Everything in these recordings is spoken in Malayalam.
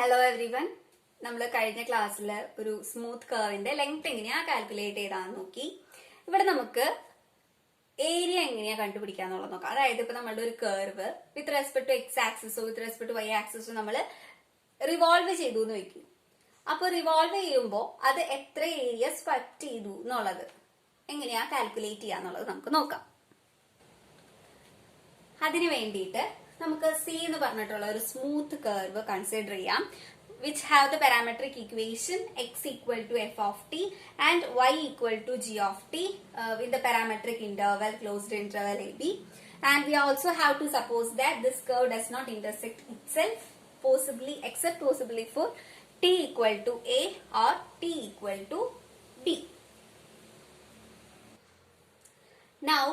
Hello everyone. നമ്മൾ കഴിഞ്ഞ ക്ലാസ്സിൽ ഒരു സ്മൂത്ത് കർവിന്റെ ലെങ്ത് എങ്ങനെയാ കാൽക്കുലേറ്റ് ചെയ്താന്ന് നോക്കി. ഇവിടെ നമുക്ക് ഏരിയ എങ്ങനെയാ കണ്ടുപിടിക്കാന്നുള്ളത് നോക്കാം. അതായത് ഇപ്പൊ നമ്മളുടെ ഒരു curve with respect to X ആക്സിസോ വിത്ത് റെസ്പെക്ട് ടു വൈ ആക്സിസോ നമ്മൾ റിവോൾവ് ചെയ്തു എന്ന് വെക്കും. അപ്പൊ റിവോൾവ് ചെയ്യുമ്പോൾ അത് എത്ര ഏരിയ സ്വൈപ്പ് ചെയ്തു എന്നുള്ളത് എങ്ങനെയാ കാൽക്കുലേറ്റ് ചെയ്യാന്നുള്ളത് നമുക്ക് നോക്കാം. അതിനു വേണ്ടിയിട്ട് നമുക്ക് സി എന്ന് പറഞ്ഞിട്ടുള്ള ഒരു സ്മൂത്ത് കർവ് കൺസിഡർ ചെയ്യാം, which have the parametric equation x equal to f of t and y equal to g of t with the parametric interval closed interval ab, and we also have to suppose that this curve does not intersect itself possibly except possibly for t equal to a or t equal to b. Now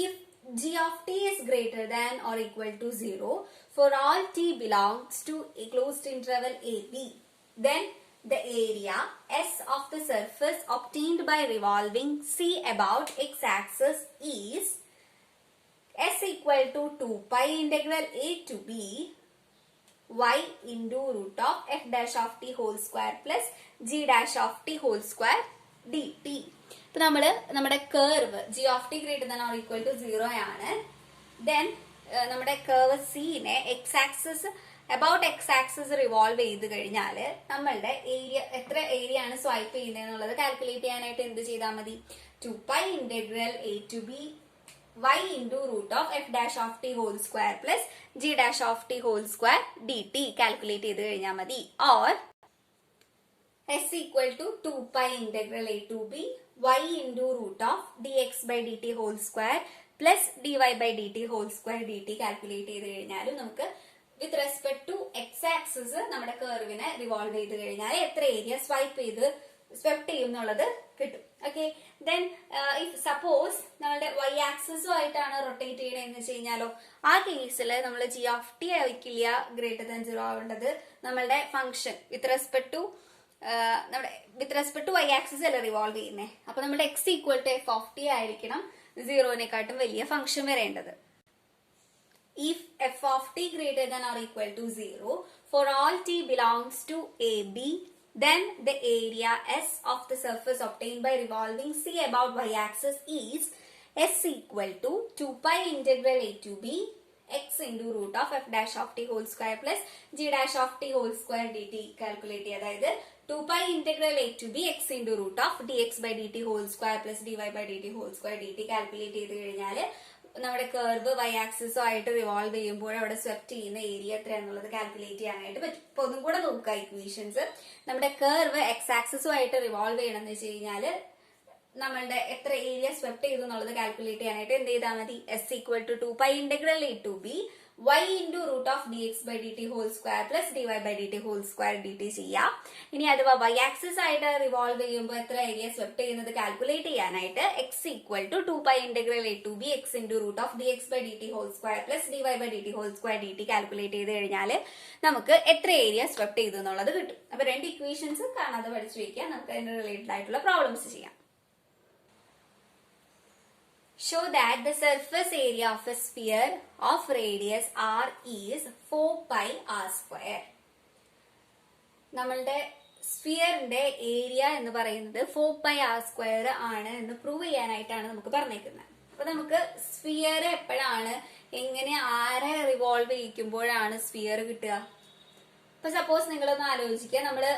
if g of t is greater than or equal to 0 for all t belongs to a closed interval AB, then the area S of the surface obtained by revolving C about x-axis is S equal to 2 pi integral A to B y into root of f dash of t whole square plus g dash of t whole square dt. ഇപ്പൊ നമ്മുടെ curve G of T greater than or equal to 0 ആണ്. ദെൻ നമ്മുടെ കർവ് സീനെ X axis about X axis revolve ചെയ്ത് കഴിഞ്ഞാൽ നമ്മളുടെ ഏരിയ എത്ര ഏരിയ ആണ് സ്വൈപ്പ് ചെയ്യുന്നത് എന്നുള്ളത് കാൽക്കുലേറ്റ് ചെയ്യാനായിട്ട് എന്ത് ചെയ്താൽ മതി? 2 pi integral a to b y into root of f dash of t whole square plus g dash of t whole square dt calculate ചെയ്ത് കഴിഞ്ഞാൽ മതി. Or s equal to 2 pi integral a to b y into root of dx by dt whole square plus dy by dt whole square dt calculate ചെയ്ത് കഴിഞ്ഞാലും നമുക്ക് with respect to x axis നമ്മുടെ കർവിനെ റിവോൾവ് ചെയ്ത് കഴിഞ്ഞാൽ എത്ര ഏരിയ സ്വൈപ്പ് ചെയ്യും എന്നുള്ളത് കിട്ടും. ഓക്കെ, ദെൻ ഇഫ് സപ്പോസ് നമ്മളുടെ വൈ ആക്സിസും ആയിട്ടാണ് റൊട്ടേറ്റ് ചെയ്യണമെന്ന് വെച്ച് കഴിഞ്ഞാലോ ആ കേസിൽ നമ്മൾ ജി ഓഫ് ടി ആയിരിക്കില്ല ഗ്രേറ്റർ ദാൻ 0 ആവേണ്ടത്. നമ്മളുടെ function with respect to y axis അല്ല റിവോൾവ് ചെയ്യുന്നത്. അപ്പൊ നമ്മുടെ x equal to f of t ആയിരിക്കണം 0-നെക്കാട്ടും വലിയ ഫംഗ്ഷൻ വരേണ്ടത്. If f of t greater than or equal to 0 for all t belongs to AB, then the area S of the surface obtained by revolving C about y-axis is S equal to 2 pi integral a to b x into root of f dash of t whole square plus g dash of t whole square dt calculate ചെയ്ത് അതായത് 2 pi integral a to b x into root of dx by dt whole square plus dy by dt whole square dt calculate ചെയ്ത് കഴിഞ്ഞാൽ നമ്മുടെ കർവ് വൈ ആക്സിസോ ആയിട്ട് റിവോൾവ് ചെയ്യുമ്പോൾ അവിടെ സ്വെപ്റ്റ് ചെയ്യുന്ന ഏരിയ എത്രയാണെന്നുള്ളത് കാൽക്കുലേറ്റ് ചെയ്യാനായിട്ട് പറ്റും. അപ്പൊ ഒന്നും കൂടെ നോക്കുക ഇക്വേഷൻസ്. നമ്മുടെ കർവ് എക്സ് ആക്സിസോ ആയിട്ട് റിവോൾവ് ചെയ്യണമെന്ന് വെച്ച് കഴിഞ്ഞാൽ നമ്മളുടെ എത്ര ഏരിയ സ്വെപ്റ്റ് ചെയ്തു എന്നുള്ളത് കാൽക്കുലേറ്റ് ചെയ്യാനായിട്ട് എന്ത് ചെയ്താൽ മതി? S equal to 2 pi integral a to b y into root of dx by dt whole square plus dy by dt whole square dt ചെയ്യാം. ഇനി അഥവാ y ആക്സിസ് ആയിട്ട് റിവോൾവ് ചെയ്യുമ്പോൾ എത്ര ഏരിയ സ്വെപ്റ്റ് ചെയ്യുന്നത് കാൽക്കുലേറ്റ് ചെയ്യാനായിട്ട് x equal to 2 pi integral a to b x into root of dx by dt whole square plus dy by dt whole square dt calculate ചെയ്ത് കഴിഞ്ഞാൽ നമുക്ക് എത്ര ഏരിയ സ്വെപ്റ്റ് ചെയ്തു എന്നുള്ളത് കിട്ടും. അപ്പൊ രണ്ട് ഇക്വേഷൻസ് കാണാതെ പഠിച്ചു വെക്കുക. നമുക്ക് അതിന് റിലേറ്റഡ് ആയിട്ടുള്ള പ്രോബ്ലംസ് ചെയ്യാം. Show that the surface area of a sphere of radius r is 4 pi r square. നമ്മളുടെ സ്ഫിയറിന്റെ ഏരിയ എന്ന് പറയുന്നത് 4 pi r square ആണ് എന്ന് പ്രൂവ് ചെയ്യാനായിട്ടാണ് നമുക്ക് പറഞ്ഞേക്കുന്നത്. അപ്പൊ നമുക്ക് സ്ഫിയർ എപ്പോഴാണ് എങ്ങനെ ആരെ റിവോൾവ് ചെയ്യിക്കുമ്പോഴാണ് സ്ഫിയർ കിട്ടുക? ഇപ്പൊ സപ്പോസ് നിങ്ങളൊന്ന് ആലോചിക്കുക, നമ്മള്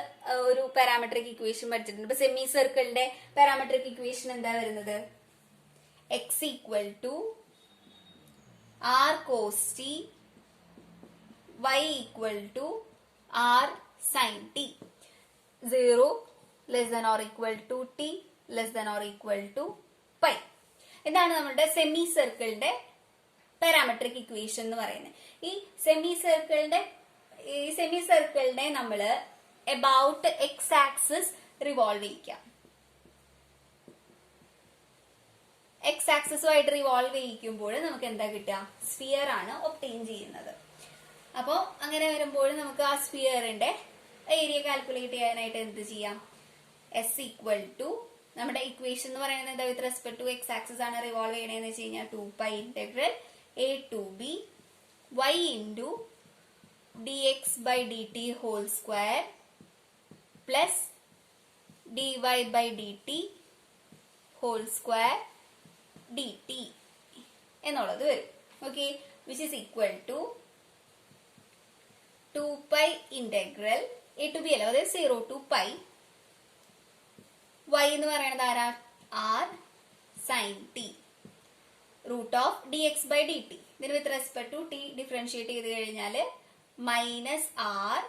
ഒരു പാരാമെട്രിക് ഇക്വേഷൻ പഠിച്ചിട്ടുണ്ട്. ഇപ്പൊ സെമി സർക്കിളിന്റെ പാരാമെട്രിക് ഇക്വേഷൻ എന്താ വരുന്നത്? x equal to r cos t y equal to r sin t 0 less than or equal to t less than or equal to pi. ഇതാണ് നമ്മുടെ സെമി സർക്കിളിന്റെ പാരാമെട്രിക് ഇക്വേഷൻ എന്ന് പറയുന്നത്. ഈ സെമി സർക്കിളിനെ നമ്മള് എബൌട്ട് എക്സ് ആക്സിസ് റിവോൾവ് ചെയ്യിക്കാം. എക്സ് ആക്സിസുമായിട്ട് റിവോൾവ് ചെയ്യിക്കുമ്പോൾ നമുക്ക് എന്താ കിട്ടുക? സ്ഫിയർ ആണ് ഒബ്റ്റെയിൻ ചെയ്യുന്നത്. അപ്പോൾ അങ്ങനെ വരുമ്പോൾ നമുക്ക് ആ സ്ഫിയറിന്റെ ഏരിയ കാൽക്കുലേറ്റ് ചെയ്യാനായിട്ട് എന്ത് ചെയ്യാം? എസ് ഈക്വൽ ടു നമ്മുടെ ഇക്വേഷൻ എന്ന് പറയുന്നത് എന്താ? With respect to x axis ആണ് റിവോൾവ് ചെയ്യണമെന്ന് വെച്ച് കഴിഞ്ഞാൽ 2 pi integral a to b y into dx by dt whole square plus dy by dt whole square dt എന്നുള്ളത് വരും. Okay, which is equal to 2 pi integral a to b അല്ല, അതായത് 0 to pi y എന്ന് പറയുന്നത് ആരാ? r sin t root of dx by dt. ഇതിന് with respect to t differentiate ചെയ്ത് കഴിഞ്ഞാൽ minus r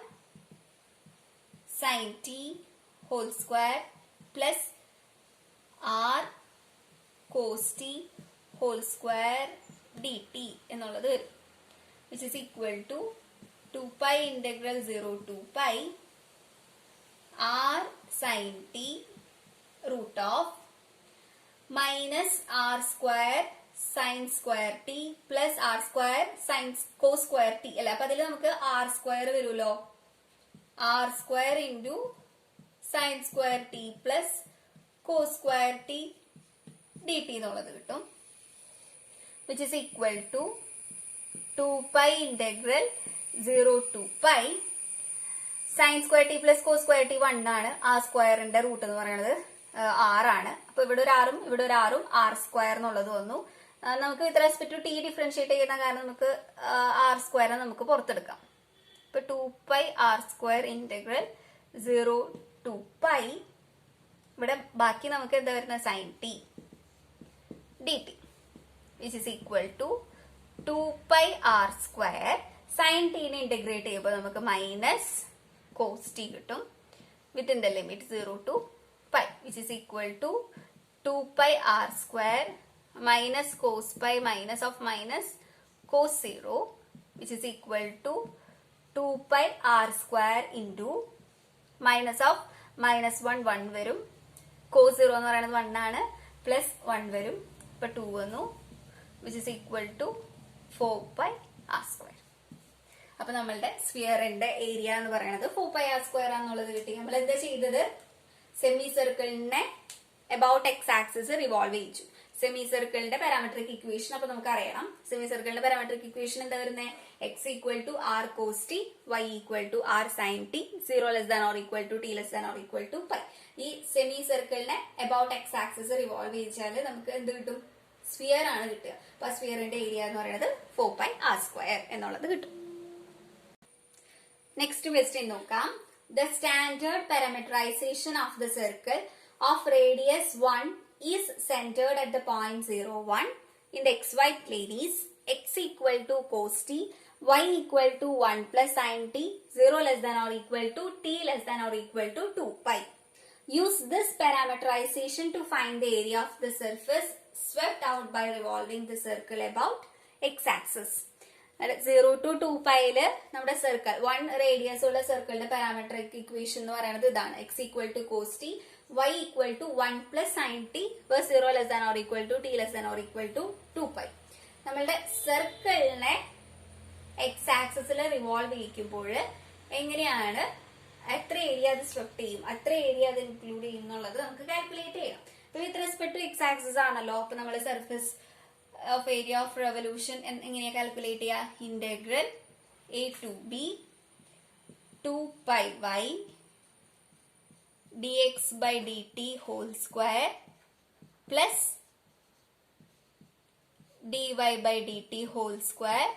sin t whole square plus r cos t whole square dt എന്നുള്ളത് വരും. Which is equal to 2 pi integral 0 to pi r sin t root of minus r square sin square t plus r square sin cos square t അല്ല, അപ്പൊ അതിൽ നമുക്ക് r square വരുമല്ലോ, r square into sin square t plus cos square t dt എന്നുള്ളത് കിട്ടും. which is equal to 2 pi integral 0 to pi sin square t plus cos square t 1 ആണ്. r സ്ക്വയറിന്റെ റൂട്ട് എന്ന് പറയുന്നത് r ആണ്. അപ്പൊ ഇവിടെ ഒരു ആറും ഇവിടെ ഒരു ആറും r സ്ക്വയർ എന്നുള്ളത് വന്നു. നമുക്ക് with respect to t differentiate ചെയ്യുന്ന കാരണം നമുക്ക് r സ്ക്വയറിനെ നമുക്ക് പുറത്തെടുക്കാം. ഇപ്പൊ 2 pi r square integral 0 to pi, ഇവിടെ ബാക്കി നമുക്ക് എന്താ വരുന്നത്? sin t dt which is equal to 2 pi r square sin t നെ ഇന്റഗ്രേറ്റ് ചെയ്യുമ്പോൾ നമുക്ക് മൈനസ് കോസ് ടി കിട്ടും within the limit 0 to pi which is equal to 2 pi r square minus cos pi minus of minus cos 0 which is equal to 2 pi r square into minus of minus 1 വരും. cos 0 എന്ന് പറയുന്നത് 1 ആണ്, പ്ലസ് 1 വരും. ഇപ്പൊ 2 വന്നു, which is equal to 4 pi r square. അപ്പൊ നമ്മളുടെ സ്ഫിയറിന്റെ ഏരിയ എന്ന് പറയുന്നത് 4 pi r square ആണെന്നുള്ളത് കിട്ടി. നമ്മൾ എന്താ ചെയ്തത്? സെമി സർക്കിളിനെ അബൌട്ട് എക്സ് ആക്സിസ് റിവോൾവ് ചെയ്യിച്ചു. സെമി സർക്കിളിന്റെ പാരാമെട്രിക് ഇക്വേഷൻ അപ്പൊ നമുക്ക് അറിയണം. സെമി സർക്കിളിന്റെ പാരാമെട്രിക് ഇക്വേഷൻ എന്താ വരുന്നത്? X equal to R cos T, Y equal to R sine T, 0 less than or equal to T less than or equal to pi. ഈ സെമി സർക്കിളിനെ അബൌട്ട് എക്സ് ആക്സിസ് റിവോൾവ് ചെയ്യിച്ചാൽ നമുക്ക് എന്ത് കിട്ടും? സ്ഫിയർ ആണ് കിട്ടുക. അപ്പൊ സ്ഫിയറിന്റെ ഏരിയ എന്ന് പറയുന്നത് 4 pi r സ്ക്വയർ എന്നുള്ളത് കിട്ടും. നെക്സ്റ്റ് ക്വസ്റ്റ്യൻ നോക്കാം. The standard parameterisation of the circle of radius 1 is centered at the point 0, 1 in the xy plane is x equal to cos t, y equal to 1 plus sin t, 0 less than or equal to t less than or equal to 2 pi. Use this parameterization to find the area of the surface swept out by revolving the circle about x-axis. 0 to 2 pi നമ്മുടെ സർക്കിൾ 1 റേഡിയസ് ഉള്ള സർക്കിളിന്റെ പാരാമെട്രിക് ഇക്വേഷൻ എന്ന് പറയുന്നത് ഇതാണ്. x equal to cos t, y equal to 1 plus sin t, 0 less than or equal to t less than or equal to 2 pi. നമ്മളുടെ സർക്കിളിനെ എക്സ് ആക്സിസിൽ റിവോൾവ് ചെയ്യിക്കുമ്പോൾ എങ്ങനെയാണ്, എത്ര ഏരിയ അത് സ്വെപ്റ്റ് ചെയ്യും, എത്ര ഏരിയ അത് ഇൻക്ലൂഡ് ചെയ്യും എന്നുള്ളത് നമുക്ക് കാൽക്കുലേറ്റ് ചെയ്യാം. അപ്പൊ with respect to x axis ആണല്ലോ, അപ്പൊ നമ്മൾ surface of area of revolution എങ്ങനെയാ കാൽക്കുലേറ്റ് ചെയ്യുക? Integral a to b 2 pi y dx by dt whole square plus dy by dt whole square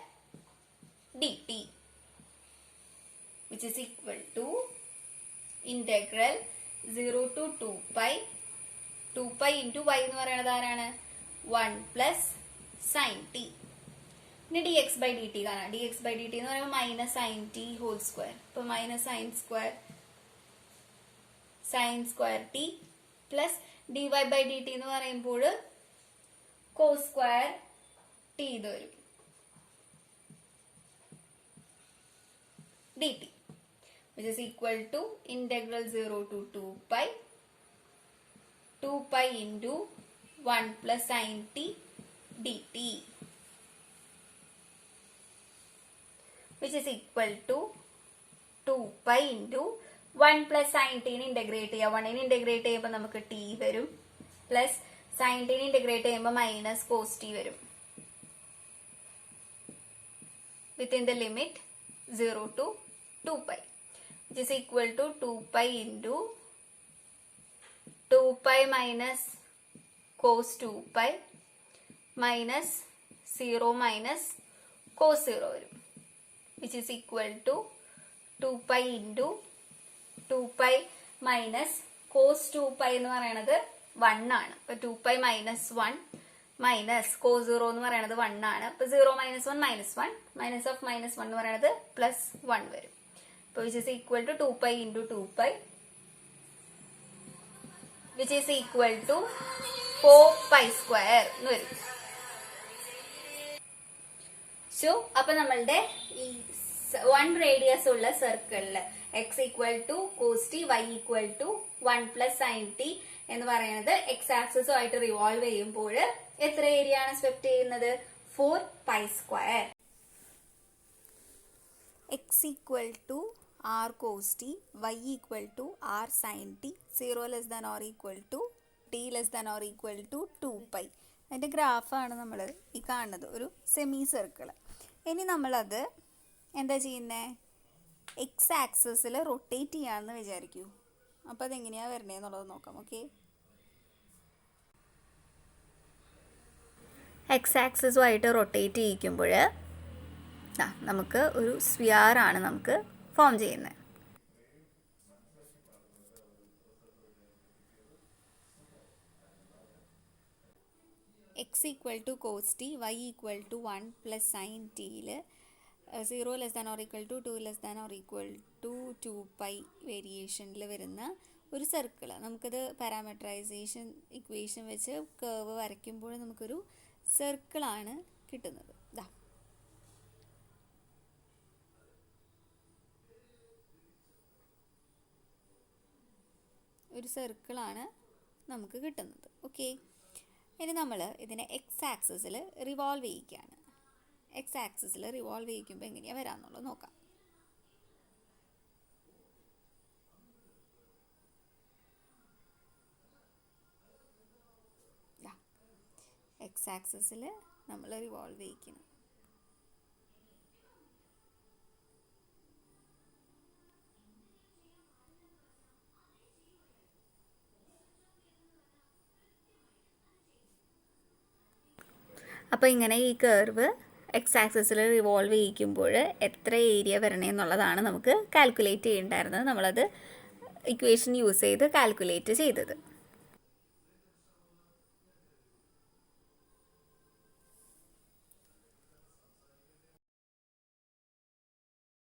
dt which is equal to integral 0 to 2 pi into y എന്ന് പറയുന്നത് ആരാണ്? 1 plus sin t. ഇനി dx by dt കാണാം. dx by dt എന്ന് പറയുമ്പോൾ minus sin t whole square. അപ്പൊ minus sin square t plus dy by dt എന്ന് പറയുമ്പോൾ cos സ്ക്വയർ t ഇത് വരും dt which is equal to integral 0 to 2 pi into 1 plus sin t dt which is equal to 2 pi into 1 plus sin t നെ ഇന്റഗ്രേറ്റ് ചെയ്യുക. 1 നെ ഇന്റഗ്രേറ്റ് ചെയ്യുമ്പോൾ നമുക്ക് t വരും, പ്ലസ് sin t നെ ഇന്റഗ്രേറ്റ് ചെയ്യുമ്പോൾ മൈനസ് cos t വരും. Within the limit 0 to 2 pi, which is equal to 2 pi into 2 pi minus cos 2 pi minus 0 minus cos 0 വരും, which is equal to 2 pi into 2 pi minus cos 2 pi എന്ന് പറയുന്നത് 1 ആണ്. അപ്പൊ 2 pi minus 1 മൈനസ് cos 0 എന്ന് പറയുന്നത് 1 ആണ്. അപ്പൊ 0 minus 1 minus 1 minus of minus 1 എന്ന് പറയുന്നത് plus 1 വരും. അപ്പൊ which is equal to 2 pi into 2 pi, which is equal to 4 pi square എന്ന് വരും. സോ അപ്പൊ നമ്മളുടെ ഈ 1 റേഡിയസ് ഉള്ള സർക്കിളില് x equal to cos t, y equal to 1 plus sin t എന്ന് പറയുന്നത് എക്സ് ആക്സിസുമായിട്ട് റിവോൾവ് ചെയ്യുമ്പോൾ എത്ര ഏരിയ ആണ് സ്വെപ്റ്റ് ചെയ്യുന്നത്? 4 pi square. x equal to r cos t, y equal to r sin t, 0 less than or equal to t less than or equal to 2 pi. അതിൻ്റെ ഗ്രാഫാണ് നമ്മൾ ഈ കാണുന്നത്, ഒരു സെമി സർക്കിൾ. ഇനി നമ്മളത് എന്താ ചെയ്യുന്നത്? എക്സ് ആക്സിസിൽ റൊട്ടേറ്റ് ചെയ്യാമെന്ന് വിചാരിക്കൂ. അപ്പോൾ അതെങ്ങനെയാണ് വരണേന്നുള്ളത് നോക്കാം. ഓക്കെ, എക്സ് ആക്സിസുമായിട്ട് റൊട്ടേറ്റ് ചെയ്യിക്കുമ്പോൾ നമുക്ക് ഒരു സ്ഫിയറാണ് നമുക്ക് ഫോം ചെയ്യുന്നത്. X equal to cos T, Y equal to 1 plus sine ടിയിൽ 0 less than or equal to 2 less than or equal to 2 pi വേരിയേഷനിൽ വരുന്ന ഒരു സർക്കിൾ. നമുക്കത് പാരാമെട്രൈസേഷൻ ഇക്വേഷൻ വെച്ച് കർവ് വരയ്ക്കുമ്പോൾ നമുക്കൊരു സർക്കിളാണ് കിട്ടുന്നത്. ഇതാ ഒരു സർക്കിളാണ് നമുക്ക് കിട്ടുന്നത്. ഓക്കെ, ഇനി നമ്മൾ ഇതിനെ എക്സ് ആക്സിസിൽ റിവോൾവ് ചെയ്യിക്കുകയാണ്. എക്സ് ആക്സിസിൽ റിവോൾവ് ചെയ്യിക്കുമ്പോൾ എങ്ങനെയാണ് വരാമെന്നുള്ളത് നോക്കാം. എക്സ് ആക്സിസിൽ നമ്മൾ റിവോൾവ് ചെയ്യിക്കണം. അപ്പോൾ ഇങ്ങനെ ഈ കർവ് എക്സ് ആക്സിസിൽ റിവോൾവ് ചെയ്യിക്കുമ്പോൾ എത്ര ഏരിയ വരണേ എന്നുള്ളതാണ് നമുക്ക് കാൽക്കുലേറ്റ് ചെയ്യേണ്ടായിരുന്നത്. നമ്മളത് ഇക്വേഷൻ യൂസ് ചെയ്ത് കാൽക്കുലേറ്റ് ചെയ്തത്.